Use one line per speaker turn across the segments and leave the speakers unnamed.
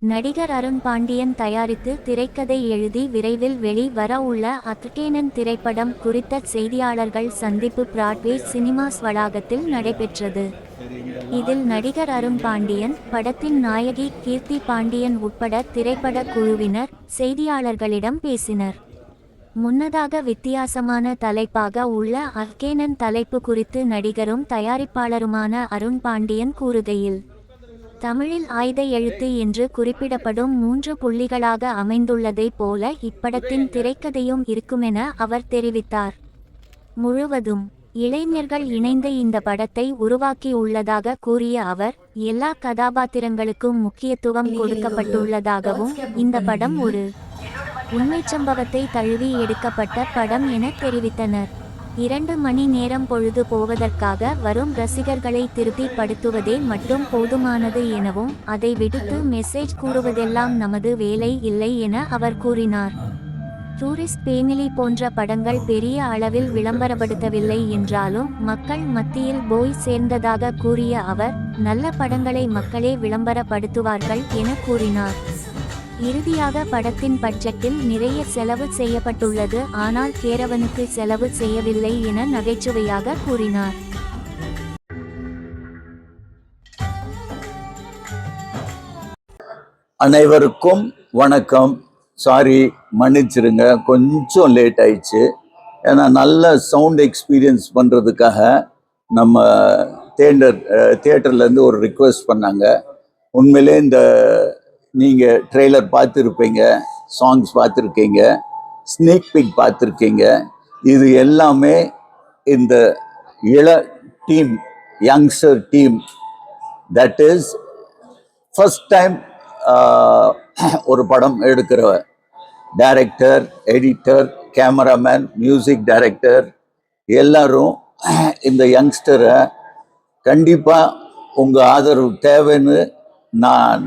நடிகர் அருண் பாண்டியன் தயாரித்து திரைக்கதை எழுதி விரைவில் வெளி வர உள்ள அர்கேனன் திரைப்படம் குறித்த செய்தியாளர்கள் சந்திப்பு பிராட்வே சினிமாஸ் வளாகத்தில் நடைபெற்றது. இதில் நடிகர் அருண் பாண்டியன், படத்தின் நாயகி கீர்த்தி பாண்டியன் உட்பட திரைப்பட குழுவினர் செய்தியாளர்களிடம் பேசினர். முன்னதாக வித்தியாசமான தலைப்பாக உள்ள அர்கேனன் தலைப்பு குறித்து நடிகரும் தயாரிப்பாளருமான அருண் பாண்டியன் கூறுகையில், தமிழில் ஆய்த எழுத்து என்று குறிப்பிடப்படும் 3 புள்ளிகளாக அமைந்துள்ளதைப் போல இப்படத்தின் திரைக்கதையும் இருக்குமென அவர் தெரிவித்தார். முழுவதும் இளைஞர்கள் இணைந்து இந்த படத்தை உருவாக்கியுள்ளதாக கூறிய அவர், எல்லா கதாபாத்திரங்களுக்கும் முக்கியத்துவம் கொடுக்கப்பட்டுள்ளதாகவும் இந்த படம் ஒரு உண்மைச் சம்பவத்தை தழுவி எடுக்கப்பட்ட படம் என தெரிவித்தனர். 2 மணி நேரம் பொழுது போவதற்காக வரும் ரசிகர்களை திருப்தி படுத்துவதே மட்டும் போதுமானது எனவும், அதை விடுத்து மெசேஜ் கூறுவதெல்லாம் நமது வேலை இல்லை என அவர் கூறினார். டூரிஸ்ட் ஃபேமிலி போன்ற படங்கள் பெரிய அளவில் விளம்பரப்படுத்தவில்லை என்றாலும் மக்கள் மத்தியில் போய் சேர்ந்ததாக கூறிய அவர், நல்ல படங்களை மக்களே விளம்பரப்படுத்துவார்கள் என கூறினார். இறுதியாக படத்தின் பட்ஜெட்டில் நிறைய செலவு செய்யப்பட்டுள்ளது, ஆனால் கேரவனுக்கு செலவு செய்யவில்லை என நகைச்சுவையாக கூறினார்.
அனைவருக்கும் வணக்கம். சாரி, மன்னிச்சிருங்க, கொஞ்சம் லேட் ஆயிடுச்சு. ஏன்னா நல்ல சவுண்ட் எக்ஸ்பீரியன்ஸ் பண்ணுறதுக்காக நம்ம தியேட்டர்லேருந்து ஒரு ரிக்வெஸ்ட் பண்ணாங்க. உண்மையிலே இந்த நீங்கள் ட்ரெய்லர் பார்த்துருப்பீங்க, சாங்ஸ் பார்த்துருக்கீங்க, ஸ்னீக் பிக் பார்த்துருக்கீங்க. இது எல்லாமே இந்த team, youngster team, that is first time ஒரு படம் எடுக்கிற director, editor, cameraman, music director எல்லாரும் இந்த யங்ஸ்டரை கண்டிப்பாக உங்கள் ஆதரவு தேவைன்னு நான்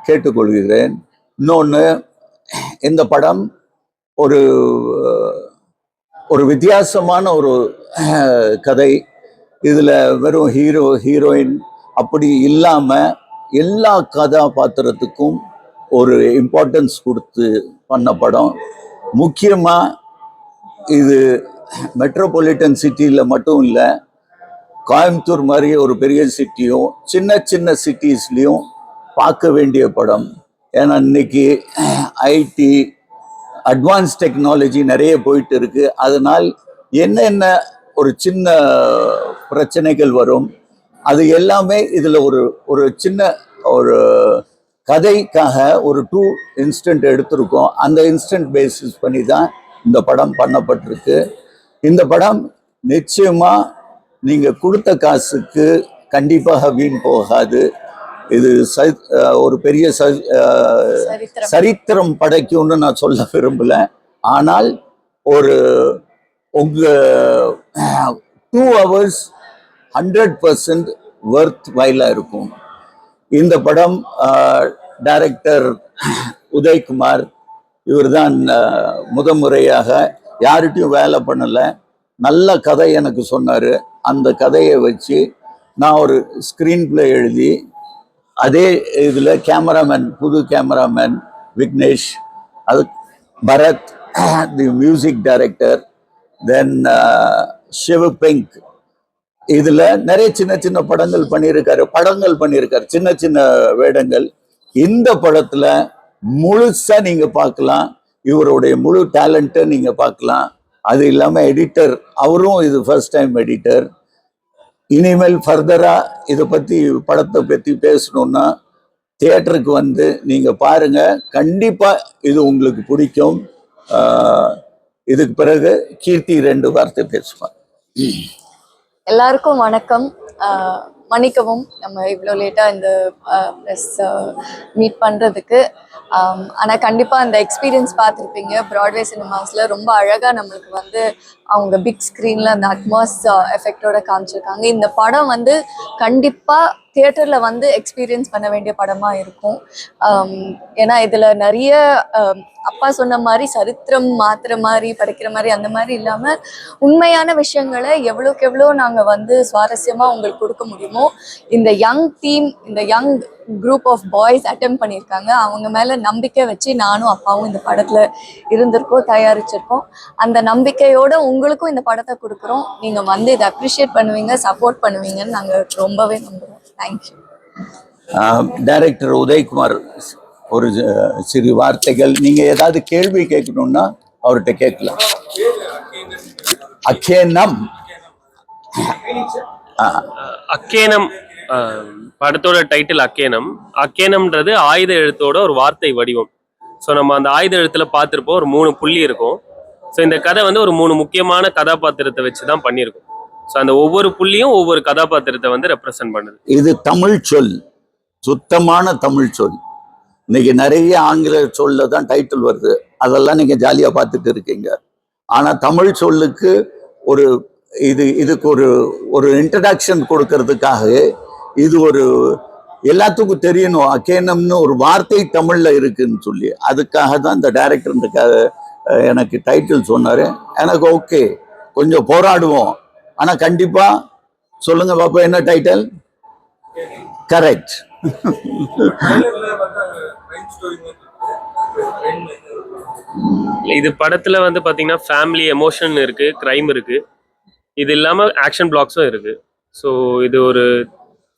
கேட்டுக்கொள்கிறேன். இன்னொன்று, இந்த படம் ஒரு வித்தியாசமான ஒரு கதை. இதில் வெறும் ஹீரோ ஹீரோயின் அப்படி இல்லாமல் எல்லா கதாபாத்திரத்துக்கும் ஒரு இம்பார்ட்டன்ஸ் கொடுத்து பண்ண படம். முக்கியமாக இது மெட்ரோபாலிட்டன் சிட்டியில் மட்டும் இல்லை, கோயம்புத்தூர் மாதிரி ஒரு பெரிய சிட்டியும் சின்ன சின்ன சிட்டிஸ்லேயும் பார்க்க வேண்டிய படம். ஏன்னா இன்னைக்கு ஐடி அட்வான்ஸ் டெக்னாலஜி நிறைய போயிட்டு இருக்கு. அதனால் என்னென்ன ஒரு சின்ன பிரச்சனைகள் வரும், அது எல்லாமே இதில் ஒரு சின்ன ஒரு கதைக்காக ஒரு 2 இன்ஸ்டன்ட் எடுத்திருக்கோம். அந்த இன்ஸ்டன்ட் பேசிஸ் பண்ணி தான் இந்த படம் பண்ணப்பட்டிருக்கு. இந்த படம் நிச்சயமாக நீங்கள் கொடுத்த காசுக்கு கண்டிப்பாக வீண் போகாது. இது ஒரு பெரிய சரித்திரம் படைக்கும்னு நான் சொல்ல விரும்பல. ஆனால் ஒரு உங்கள் 2 hours 100% ஒர்த் வைலாக இருக்கும். இந்த படம் டைரக்டர் உதய்குமார், இவர் தான் முதன்முறையாக, யார்கிட்டையும் வேலை பண்ணலை, நல்ல கதை எனக்கு சொன்னார். அந்த கதையை வச்சு நான் ஒரு ஸ்க்ரீன் பிளே எழுதி, அதே இதில் கேமராமேன், புது கேமராமேன் விக்னேஷ், அது பரத் தி மியூசிக் டைரக்டர், தென் சிவபிங்க், இதில் நிறைய சின்ன சின்ன படங்கள் பண்ணியிருக்காரு, சின்ன சின்ன வேடங்கள். இந்த படத்தில் முழுசாக நீங்கள் பார்க்கலாம், இவருடைய முழு டேலண்ட்டை நீங்கள் பார்க்கலாம். அது இல்லாமல் எடிட்டர், அவரும் இது ஃபர்ஸ்ட் டைம் எடிட்டர். இனிமேல் ஃபர்தராக இதை பற்றி, படத்தை பற்றி பேசணுன்னா தியேட்டருக்கு வந்து நீங்கள் பாருங்கள், கண்டிப்பாக இது உங்களுக்கு பிடிக்கும். இதுக்கு பிறகு கீர்த்தி 2 வார்த்தை பேசுவார்.
எல்லாருக்கும் வணக்கம். மன்னிக்கவும் நம்ம இவ்வளோ லேட்டாக இந்த ப்ரெஸ் மீட் பண்ணுறதுக்கு. ஆனால் கண்டிப்பாக அந்த எக்ஸ்பீரியன்ஸ் பார்த்துருப்பீங்க. ப்ராட்வே சினிமாஸில் ரொம்ப அழகாக நம்மளுக்கு வந்து அவங்க பிக் ஸ்க்ரீனில் அந்த அட்மாஸ் எஃபெக்டோட காமிச்சிருக்காங்க. இந்த படம் வந்து கண்டிப்பாக தியேட்டரில் வந்து எக்ஸ்பீரியன்ஸ் பண்ண வேண்டிய படமாக இருக்கும். ஏன்னா இதில் நிறைய அப்பா சொன்ன மாதிரி சரித்திரம் மாற்றுற மாதிரி படிக்கிற மாதிரி அந்த மாதிரி இல்லாமல் உண்மையான விஷயங்களை எவ்வளோக்கு எவ்வளோ நாங்கள் வந்து சுவாரஸ்யமாக உங்களுக்கு கொடுக்க முடியுமோ இந்த யங் டீம், இந்த young group of boys attempt பண்ணியிருக்காங்க. அவங்க மேலே நம்பிக்கை வச்சு நானும் அப்பாவும் இந்த படத்தில் இருந்திருக்கோம், தயாரிச்சிருக்கோம். அந்த நம்பிக்கையோடு உங்களுக்கும் இந்த படத்தை கொடுக்குறோம். நீங்கள் வந்து இதை அப்ரிஷியேட் பண்ணுவீங்க, சப்போர்ட் பண்ணுவீங்கன்னு நாங்கள் ரொம்பவே நம்புகிறோம். தேங்க்யூ.
டைரக்டர் உதயகுமார் ஒரு சிறு வார்த்தைகள், நீங்க ஏதாவது கேள்வி கேட்கணும்னா அவர்கிட்ட கேட்கலாம். அக்கேனம்
அக்கேனம் படத்தோட டைட்டில் அக்கேனம். அக்கேனம்ன்றது ஆயுத எழுத்தோட ஒரு வார்த்தை வடிவம். ஸோ நம்ம அந்த ஆயுத எழுத்துல பார்த்துருப்போம், ஒரு 3 புள்ளி இருக்கும். ஸோ இந்த கதை வந்து ஒரு 3 முக்கியமான கதாபாத்திரத்தை வச்சு தான் பண்ணியிருக்கோம். ஸோ அந்த ஒவ்வொரு புள்ளியும் ஒவ்வொரு கதாபாத்திரத்தை வந்து ரெப்ரசன்ட் பண்ணுது.
இது தமிழ் சொல், சுத்தமான தமிழ் சொல். இன்னைக்கு நிறைய ஆங்கில சொல்ல தான் டைட்டில் வருது, அதெல்லாம் நீங்க ஜாலியா பார்த்துட்டு இருக்கீங்க. ஆனா தமிழ் சொல்லுக்கு ஒரு இதுக்கு ஒரு இன்ட்ரடக்ஷன் கொடுக்கறதுக்காக, இது ஒரு எல்லாத்துக்கும் தெரியணும் அக்கேனம்னு ஒரு வார்த்தை தமிழ்ல இருக்குன்னு சொல்லி, அதுக்காக தான் இந்த டைரக்டர் எனக்கு டைட்டில் சொன்னாரு. எனக்கு ஓகே, கொஞ்சம் போராடுவோம், ஆனா கண்டிப்பா சொல்லுங்க பாப்பா என்ன டைட்டில். கரெக்ட்.
இது படத்துல வந்து பாத்தீங்கன்னா ஃபேமிலி எமோஷன் இருக்கு, கிரைம் இருக்கு, இது இல்லாம ஆக்ஷன் பிளாக்ஸும் இருக்கு. ஸோ இது ஒரு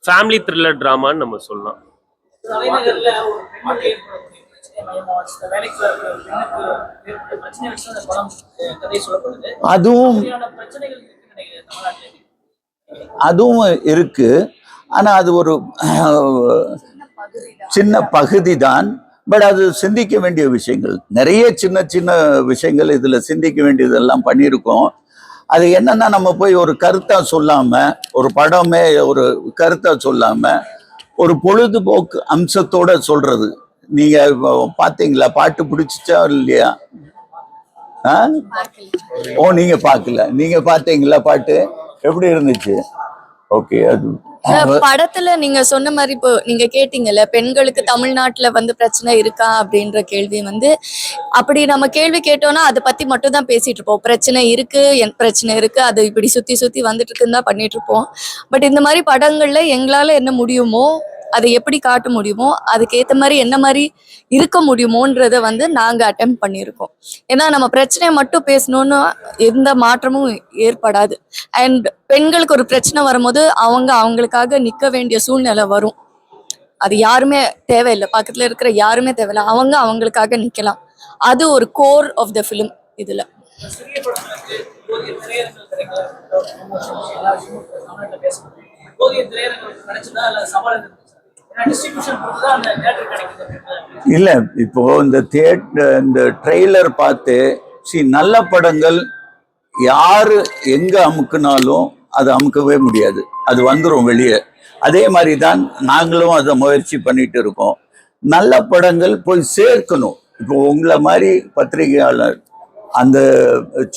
ஃபேமிலி த்ரில்லர் டிராமான்னு நம்ம சொல்லலாம்.
அதுவும் இருக்கு, ஆனா அது ஒரு சின்ன பகுதி தான். பட் அது சிந்திக்க வேண்டிய விஷயங்கள் நிறைய, சின்ன சின்ன விஷயங்கள் இதுல சிந்திக்க வேண்டியதெல்லாம் பண்ணியிருக்கோம். அது என்னன்னா, நம்ம போய் ஒரு கருத்தா சொல்லாம, ஒரு படமே ஒரு கருத்தா சொல்லாம ஒரு பொழுதுபோக்கு அம்சத்தோட சொல்றது. நீங்க பாத்தீங்களா, பாட்டு பிடிச்சிச்சா இல்லையா? ஓ, நீங்க பாக்கல, நீங்க பாத்தீங்களா? பாட்டு எப்படி இருந்துச்சு? ஓகே. அது
படத்துல நீங்க சொன்ன மாதிரி இப்போ நீங்க கேட்டீங்கல்ல, பெண்களுக்கு தமிழ்நாட்டுல வந்து பிரச்சனை இருக்கா அப்படின்ற கேள்வி வந்து, அப்படி நம்ம கேள்வி கேட்டோம்னா அதை பத்தி மட்டும் தான் பேசிட்டு இருப்போம். பிரச்சனை இருக்கு, என் பிரச்சனை இருக்கு, அது இப்படி சுத்தி சுத்தி வந்துட்டு இருக்குன்னு தான் பண்ணிட்டு இருப்போம். பட் இந்த மாதிரி படங்கள்ல எங்களால என்ன முடியுமோ, அதை எப்படி காட்ட முடியுமோ, அதுக்கேற்ற மாதிரி என்ன மாதிரி இருக்க முடியுமோன்றத வந்து நாங்கள் அட்டெம்ப்ட் பண்ணியிருக்கோம். ஏன்னா நம்ம பிரச்சனையை மட்டும் பேசணும்னு எந்த மாற்றமும் ஏற்படாது. அண்ட் பெண்களுக்கு ஒரு பிரச்சனை வரும்போது அவங்களுக்காக நிற்க வேண்டிய சூழ்நிலை வரும். அது யாருமே தேவையில்லை, பக்கத்தில் இருக்கிற யாருமே தேவையில்லை, அவங்களுக்காக நிற்கலாம். அது ஒரு கோர் ஆஃப் த ஃபிலிம் இதில்.
இல்ல, இப்போ இந்த ட்ரெய்லர் பார்த்து நல்ல படங்கள் யாரு எங்க அமுக்குனாலும் அது அமுக்கவே முடியாது, அது வந்துடும் வெளியே. அதே மாதிரி தான் நாங்களும் அதை முயற்சி பண்ணிட்டு இருக்கோம். நல்ல படங்கள் போய் சேர்க்கணும். இப்போ உங்களை மாதிரி பத்திரிகையாளர், அந்த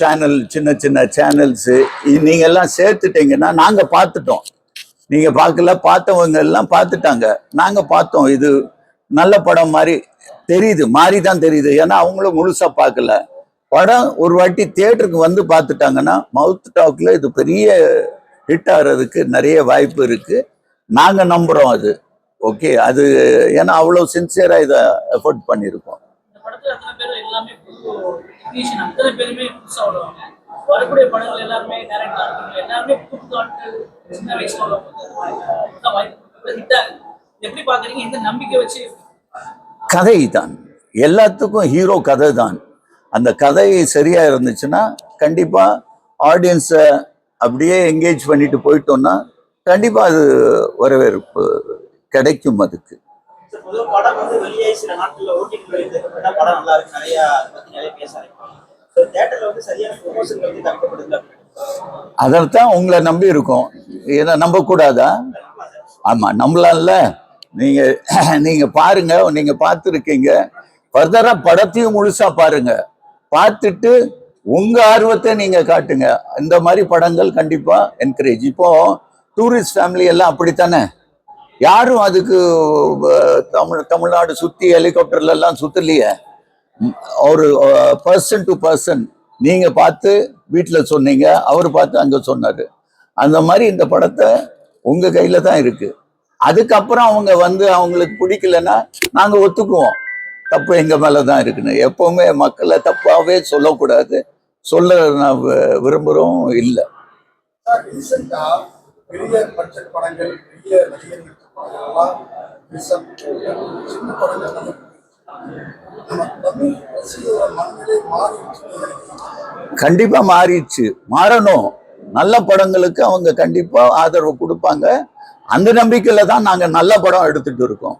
சேனல், சின்ன சின்ன சேனல்ஸ், நீங்க எல்லாம் சேர்த்துட்டீங்கன்னா, நாங்க பார்த்துட்டோம், நீங்க பார்க்கல, பார்த்தவங்க எல்லாம் பார்த்துட்டாங்க, நாங்க பார்த்தோம், இது நல்ல படம் மாதிரி தெரியுது, மாதிரி தான் தெரியுது. ஏன்னா அவங்களும் முழுசா பார்க்கல. படம் ஒரு வாட்டி தியேட்டருக்கு வந்து பார்த்துட்டாங்கன்னா மவுத் டாக்ல இது பெரிய ஹிட் ஆகிறதுக்கு நிறைய வாய்ப்பு இருக்கு. நாங்க நம்புறோம் அது. ஓகே, அது ஏன்னா அவ்வளவு சின்சியரா இதை எஃபோர்ட் பண்ணியிருக்கோம். கதை தான் எல்லாத்துக்கும் ஹீரோ, கதை தான். அந்த கதை சரியா இருந்துச்சுன்னா கண்டிப்பா ஆடியன்ஸை அப்படியே என்கேஜ் பண்ணிட்டு போயிட்டோம்னா கண்டிப்பா அது வரவேற்பு கிடைக்கும். அதுக்கு அதான் உங்களை நம்பி இருக்கோம். ஏன்னா நம்ப கூடாதா? ஆமா, நம்பலாம்ல. நீங்க பாருங்க, நீங்க பார்த்துருக்கீங்க, ஃபர்தரா படத்தையும் முழுசா பாருங்க, பார்த்துட்டு உங்க ஆர்வத்தை நீங்க காட்டுங்க. இந்த மாதிரி படங்கள் கண்டிப்பா என்கரேஜ். இப்போ டூரிஸ்ட் ஃபேமிலி எல்லாம் அப்படித்தானே, யாரும் அதுக்கு தமிழ்நாடு சுத்தி ஹெலிகாப்டர்ல எல்லாம் சுத்தலையே. ஒரு பர்சன் டு பர்சன் நீங்க பார்த்து வீட்டுல சொன்னீங்க, அவர் பார்த்து அங்க சொன்னாரு. அந்த மாதிரி இந்த படத்தை உங்க கையில தான் இருக்கு. அதுக்கப்புறம் அவங்க அவங்களுக்கு பிடிக்கலன்னா நாங்க ஒத்துக்குவோம், தப்பு எங்க மேலதான் இருக்குன்னு. எப்பவுமே மக்களை தப்பாவே சொல்லக்கூடாது, சொல்ல நான் விரும்புறோம் இல்லை.
பெரிய பட்ஜெட் படங்கள், பெரிய நடிகர்கள் படங்கள்லாம் சின்ன படங்கள் நம்ம தமிழ் ரசிகர்களோட மனநிலை மாறிடுச்சு.
கண்டிப்பா மாறிடுச்சு, மாறணும். நல்ல படங்களுக்கு அவங்க கண்டிப்பா ஆதரவு கொடுப்பாங்க. அந்த நம்பிக்கையில தான் நாங்க நல்ல படம் எடுத்துட்டு இருக்கோம்.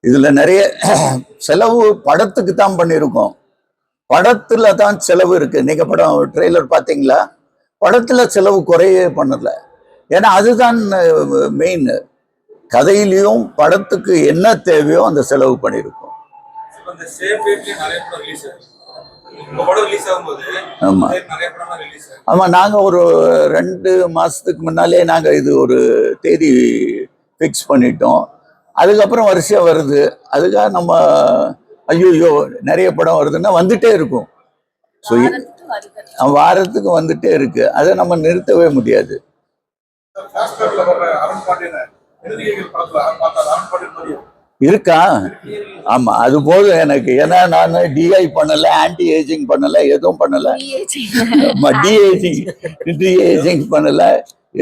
இதுல நிறைய செலவு படத்துக்கு தான் பண்ணியிருக்கோம். படத்துல தான் செலவு இருக்கு. நீங்க படம் ட்ரெய்லர் பாத்தீங்களா? படத்துல செலவு குறையே பண்ணல. ஏன்னா அதுதான் மெயின். கதையிலையும் படத்துக்கு என்ன தேவையோ அந்த செலவு பண்ணியிருக்கோம். ஆமா ஆமா, நாங்க ஒரு 2 மாசத்துக்கு முன்னாலே நாங்க இது ஒரு தேதி ஃபிக்ஸ் பண்ணிட்டோம். அதுக்கப்புறம் வரிசையா வருது. அதுக்காக நம்ம ஐயோ நிறைய படம் வருதுன்னா வந்துட்டே இருக்கும். ஸோ வாரத்துக்கு வந்துட்டே இருக்கு. அதை நம்ம நிறுத்தவே முடியாது. இருக்கா? ஆமா, அது போதும் எனக்கு. ஏன்னா நான் டிஐ பண்ணல, ஆன்டி ஏஜிங் பண்ணல, எதுவும் பண்ணல. டிஏஜிங் பண்ணல,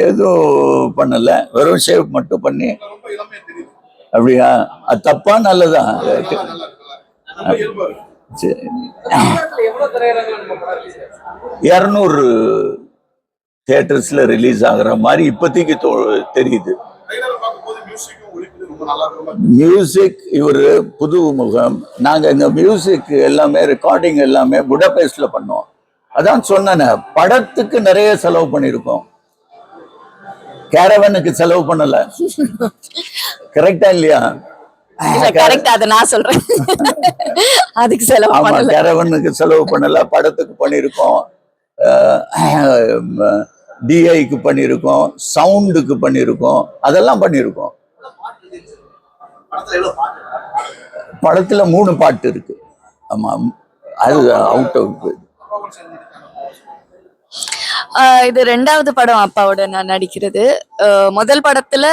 எதுவும் பண்ணல. வெறும் ஷேவ் மட்டும் பண்ணி. அப்படியா? அது தப்பா நல்லதா? சரி, 200 தியேட்டர்ஸ்ல ரிலீஸ் ஆகுற மாதிரி இப்போதைக்கு தெரியுது. மியூசிக் இவரு புது முகம். நாங்க இந்த மியூசிக் எல்லாமே ரெக்கார்டிங் எல்லாமே புடபெஸ்ட்ல பண்ணோம். அதான் சொன்னேன், படத்துக்கு நிறைய செலவு பண்ணிருக்கோம், கேரவனுக்கு செலவு பண்ணல. கரெக்டா இல்லையா?
நான் சொல்றேன், அதுக்கு செலவு பண்ணல.
கேரவனுக்கு செலவு பண்ணல, படத்துக்கு பண்ணிருக்கோம், டிஐக்கு பண்ணிருக்கோம், சவுண்டுக்கு பண்ணிருக்கோம், அதெல்லாம் பண்ணிருக்கோம். படத்துல 3 பாட்டு இருக்கு. ஆமா, அது அவுட் ஆஃப்.
இது 2வது படம் அப்பாவோட நான் நடிக்கிறது. முதல் படத்துல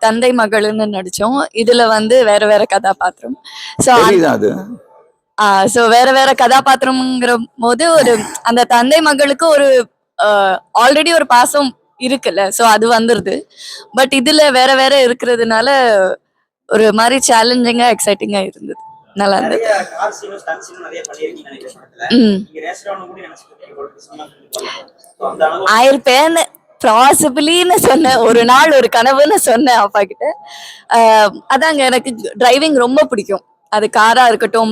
தந்தை மகள்னு நடிச்சோம். இதுல வேற வேற கதாபாத்திரம். சோ வேற வேற கதாபாத்திரம்ங்கிற போது ஒரு அந்த தந்தை மகளுக்கு ஒரு ஆல்ரெடி ஒரு பாசம் இருக்குல்ல, சோ அது வந்துருது. பட் இதுல வேற வேற இருக்கிறதுனால ஒரு மாதிரி சேலஞ்சிங்கா எக்ஸைட்டிங்கா இருந்தது, நல்லா இருந்தது. ஆயிருப்பேன்னு பாசிபிளின்னு சொன்னேன், ஒரு நாள் ஒரு கனவுன்னு சொன்னேன் அப்பா கிட்ட. அதாங்க, எனக்கு டிரைவிங் ரொம்ப பிடிக்கும். அது காரா இருக்கட்டும்,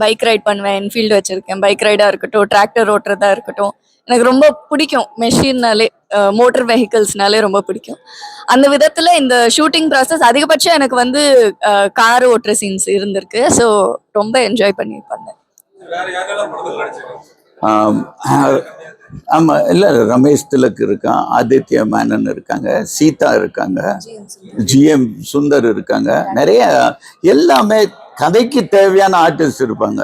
பைக் ரைட் பண்ணுவேன், என்ஃபீல்டு வச்சிருக்கேன். பைக் ரைடா இருக்கட்டும், டிராக்டர் ஓட்டுறதா இருக்கட்டும், எனக்கு ரொம்ப பிடிக்கும். மெஷின்னாலே, மோட்டர் வெஹிக்கிள்ஸ்னாலே ரொம்ப பிடிக்கும். அந்த விதத்துல இந்த ஷூட்டிங் ப்ராசஸ் அதிகபட்சம் எனக்கு கார் ஓட்டுற சீன்ஸ் இருந்திருக்கு. ஸோ ரொம்ப என்ஜாய் பண்ணி பண்ணேன்.
ஆமா, இல்ல ரமேஷ் திலக் இருக்கான், ஆதித்யா மேனன் இருக்காங்க, சீதா இருக்காங்க, ஜிஎம் சுந்தர் இருக்காங்க. நிறைய எல்லாமே கதைக்கு தேவையான ஆர்டிஸ்ட் இருப்பாங்க.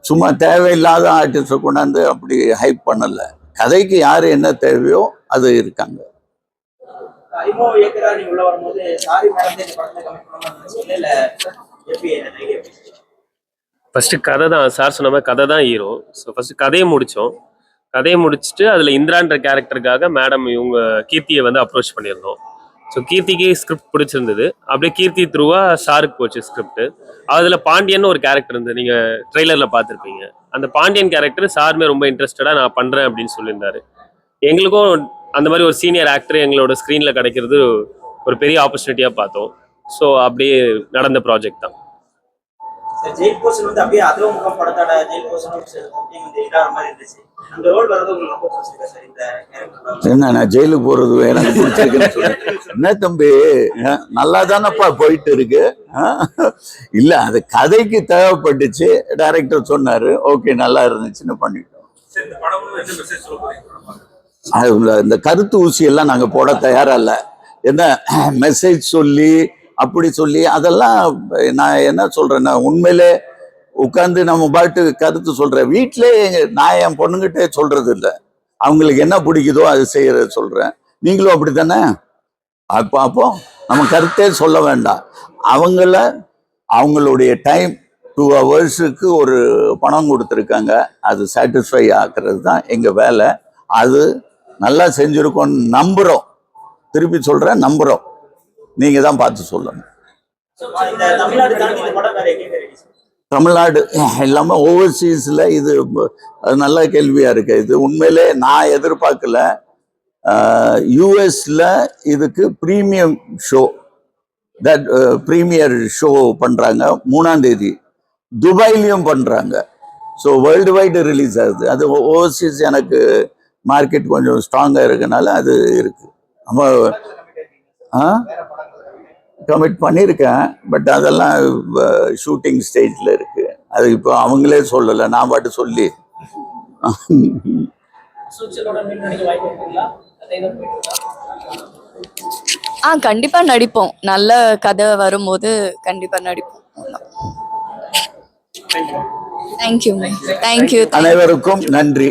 சும்மா தேவையில்லாத ஆர்டிஸ்ட கொண்டாந்து அப்படி ஹைப் பண்ணல. கதைக்கு யாரு என்ன தேவையோ அது இருக்காங்க.
ஃபர்ஸ்ட் கதை தான் சார் சொன்ன மாதிரி, கதை தான் ஹீரோ. ஸோ ஃபர்ஸ்ட் கதையை முடித்தோம். கதையை முடிச்சுட்டு அதில் இந்திரான்ற கேரக்டருக்காக மேடம் இவங்க கீர்த்தியை அப்ரோச் பண்ணியிருந்தோம். ஸோ கீர்த்திக்கு ஸ்கிரிப்ட் பிடிச்சிருந்தது. அப்படியே கீர்த்தி த்ரூவாக சாருக்கு போச்சு ஸ்கிரிப்ட். அதில் பாண்டியன் ஒரு கேரக்டர் இருந்தது, நீங்கள் ட்ரெய்லரில் பார்த்துருப்பீங்க. அந்த பாண்டியன் கேரக்டர் சாருமே ரொம்ப இன்ட்ரெஸ்டடாக நான் பண்ணுறேன் அப்படின்னு சொல்லியிருந்தாரு. எங்களுக்கும் அந்த மாதிரி ஒரு சீனியர் ஆக்டர் எங்களோட ஸ்க்ரீனில் கிடைக்கிறது ஒரு பெரிய ஆப்பர்ச்சுனிட்டியாக பார்த்தோம். ஸோ அப்படியே நடந்த ப்ராஜெக்ட் தான்.
ஜெயில் போர்ஷன் அப்படியே அதோ முகம் படத்தோட ஜெயில் போர்ஷன் மாதிரி இருந்துச்சு. அந்த ரோல் வரது உங்களுக்கு ரொம்ப பிடிச்சிருக்கா சார்? இந்த கேரக்டர்
என்ன, நான் ஜெயிலுக்கு போறது எனக்கு பிடிச்சிருக்குன்னு என்ன தம்பி, நல்லா தானப்பா போயிட்டு இருக்கு. இல்ல, அது கதைக்கு தேவைப்பட்டுச்சு, டைரக்டர் சொன்னாரு, ஓகே நல்லா இருந்துச்சுன்னு பண்ணிட்டோம். இந்த கருத்து ஊசி எல்லாம் நாங்க போட தயாரா இல்ல. என்ன மெசேஜ் சொல்லி அப்படி சொல்லி அதெல்லாம் நான் என்ன சொல்றேன்னா, உண்மையிலே உட்காந்து நம்ம பாட்டு கருத்து சொல்றேன். வீட்டிலே நான் என் பொண்ணுகிட்டே சொல்றது இல்லை. அவங்களுக்கு என்ன பிடிக்குதோ அது செய்யறது சொல்றேன். நீங்களும் அப்படித்தானே? அப்போ நம்ம கருத்தே சொல்ல வேண்டாம். அவங்களுடைய டைம் 2 ஹவர்ஸுக்கு ஒரு பணம் கொடுத்துருக்காங்க. அது சாட்டிஸ்ஃபை ஆக்குறது தான் எங்கள் வேலை. அது நல்லா செஞ்சுருக்கோன்னு நம்புகிறோம். திருப்பி சொல்கிறேன், நம்புகிறோம். நீங்கள் தான் பார்த்து சொல்லணும்.
இந்த தமிழ்நாடு தாண்டி இந்த படம் வேற எங்கேயுமே release ஆகல.
தமிழ்நாடு இல்லாமல் ஓவர்சீஸில் இது அது நல்ல கேள்வியாக இருக்கு. இது உண்மையிலே நான் எதிர்பார்க்கல. யூஎஸில் இதுக்கு ப்ரீமியர் ஷோ பண்ணுறாங்க 3ஆம் தேதி. துபாயிலையும் பண்ணுறாங்க. ஸோ வேர்ல்டு வைடு ரிலீஸ் ஆகுது. அது ஓவர்சீஸ் எனக்கு மார்க்கெட் கொஞ்சம் ஸ்ட்ராங்காக இருக்கனால அது இருக்குது. நம்ம கமிட் பண்ணியிருக்கேன். பட் அதெல்லாம் ஷூட்டிங் ஸ்டேஜில் இருக்குது. அது இப்போ அவங்களே சொல்லலை, நான் பாட்டு சொல்லி.
கண்டிப்பா நடிப்போம். நல்ல கதை வரும்போது கண்டிப்பா நடிப்போம். தேங்க்யூ.
அனைவருக்கும் நன்றி.